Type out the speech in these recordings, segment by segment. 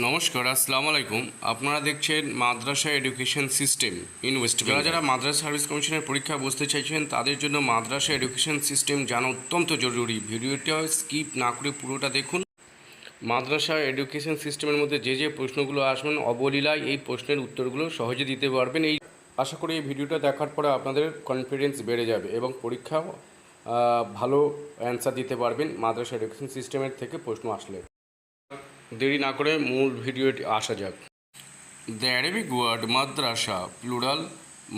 নমস্কার, আসসালামু আলাইকুম। আপনারা দেখছেন মাদ্রাসা education system in West Bengal. যারা মাদ্রাসা সার্ভিস কমিশনের পরীক্ষা বসতে চাইছেন তাদের জন্য মাদ্রাসা এডুকেশন সিস্টেম জানা অত্যন্ত জরুরি। ভিডিওটা স্কিপ না করে পুরোটা দেখুন। মাদ্রাসা এডুকেশন সিস্টেমের মধ্যে যে যে প্রশ্নগুলো আসবেন অবলীলায় এই প্রশ্নের উত্তরগুলো সহজে দিতে পারবেন। এই আশা করি এই ভিডিওটা দেখার পরে আপনাদের কনফিডেন্স বেড়ে যাবে এবং পরীক্ষাও ভালো অ্যান্সার দিতে পারবেন মাদ্রাসা এডুকেশন সিস্টেমের থেকে প্রশ্ন আসলে। দেরি না করে মূল ভিডিওটি আসা যাক। The Arabic word madrasha, plural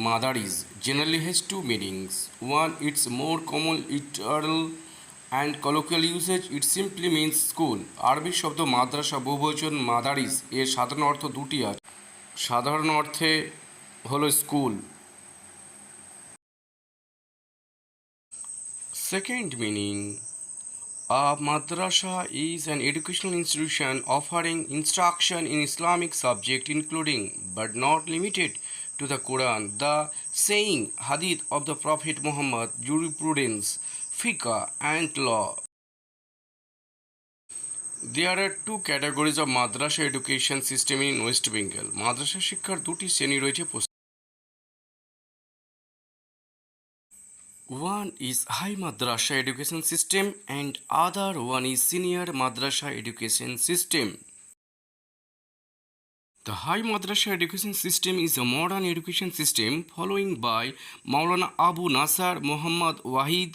madaris, generally has two meanings. One, its more common literal and colloquial usage, it simply means school. আরবি শব্দ মাদ্রাসা বহুবচন মাদারিস এর সাধারণ অর্থ দুটি আছে। সাধারণ অর্থে হলো school. Second meaning, a madrasa is an educational institution offering instruction in Islamic subject including but not limited to the Quran, the saying, hadith of the Prophet Muhammad, jurisprudence, fiqh and law. There are two categories of madrasa education system in West Bengal. মাদ্রাসা শিক্ষার দুটি শ্রেণী রয়েছে। One is High Madrasha Education System and other one is Senior Madrasha Education System. The High Madrasha Education System is a modern education system following by Maulana Abu Nasar Muhammad Wahid,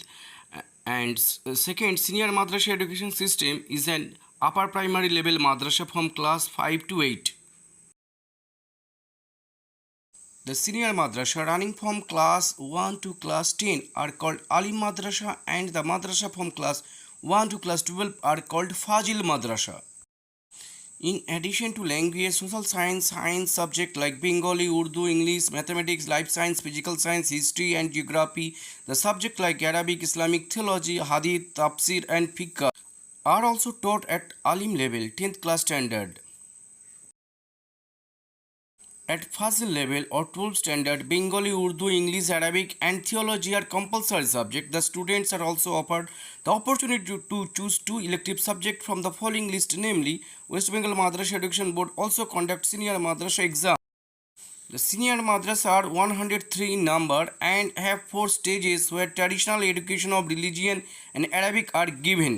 and second Senior Madrasha Education System is an upper primary level madrasa from class 5 to 8. The senior madrasa running from class 1 to class 10 are called Alim Madrasa, and the madrasa from class 1 to class 12 are called Fazil Madrasa. In addition to language, social science subjects like Bengali, Urdu, English, mathematics, life science, physical science, history and geography, the subjects like Arabic, Islamic theology, hadith, tafsir and fiqh are also taught at Alim level, 10th class standard. At Fazil level or 12th standard, Bengali, Urdu, English, Arabic and theology are compulsory subjects. The students are also offered the opportunity to choose two elective subjects from the following list, namely West Bengal Madrash Education Board also conducts senior madrasa exam. The senior madrasa are 103 in number and have 4 stages where traditional education of religion and Arabic are given.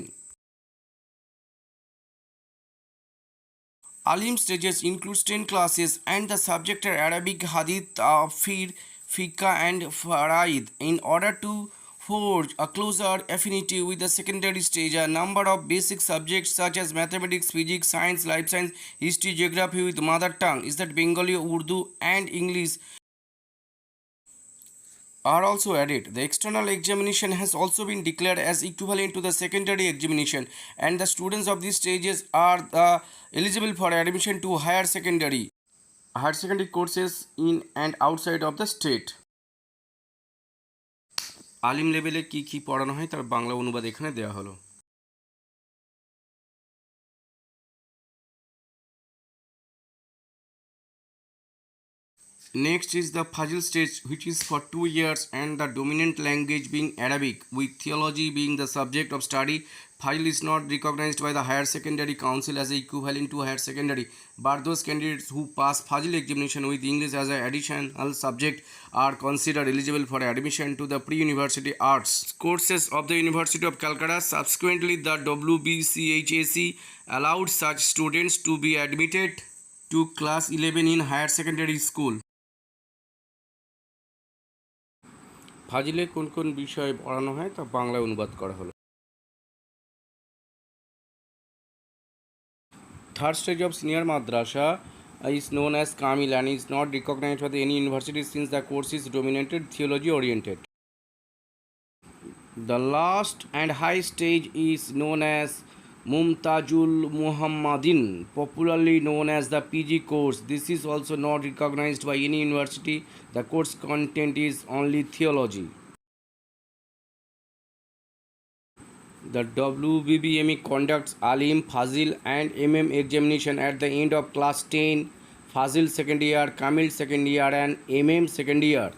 Alim stages includes 10 classes and the subject are Arabic, Hadith, Fiqh and Faraid. In order to forge a closer affinity with the secondary stage, a number of basic subjects such as mathematics, physics, science, life science, history, geography with mother tongue is that Bengali, Urdu and English are also added. The external examination has also been declared as equivalent to the secondary examination, and the students of these stages are eligible for admission to higher secondary courses in and outside of the state. আলিম লেভেলে কি কি পড়ানো হয় তার বাংলা অনুবাদ এখানে দেওয়া হলো। Next is the Fazil stage, which is for 2 years and the dominant language being Arabic, with theology being the subject of study. Fazil is not recognized by the Higher Secondary Council as equivalent to Higher Secondary, but those candidates who pass Fazil examination with English as an additional subject are considered eligible for admission to the pre-university arts courses of the University of Calcutta. Subsequently, the WBCHAC allowed such students to be admitted to class 11 in higher secondary school. ফাজিলে কোন কোন বিষয় পড়ানো হয় তা বাংলায় অনুবাদ করা হলো। Third stage of senior madrasa is known as Kamil and is not recognized by any university since the course is dominated theology oriented. The last and high stage is known as Mumtajul Muhammadin, popularly known as the PG course. This is also not recognized by any university. The course content is only theology. The WBME conducts Alim, Fazil and MM examination at the end of class 10, Fazil second year, Kamil second year and MM second year.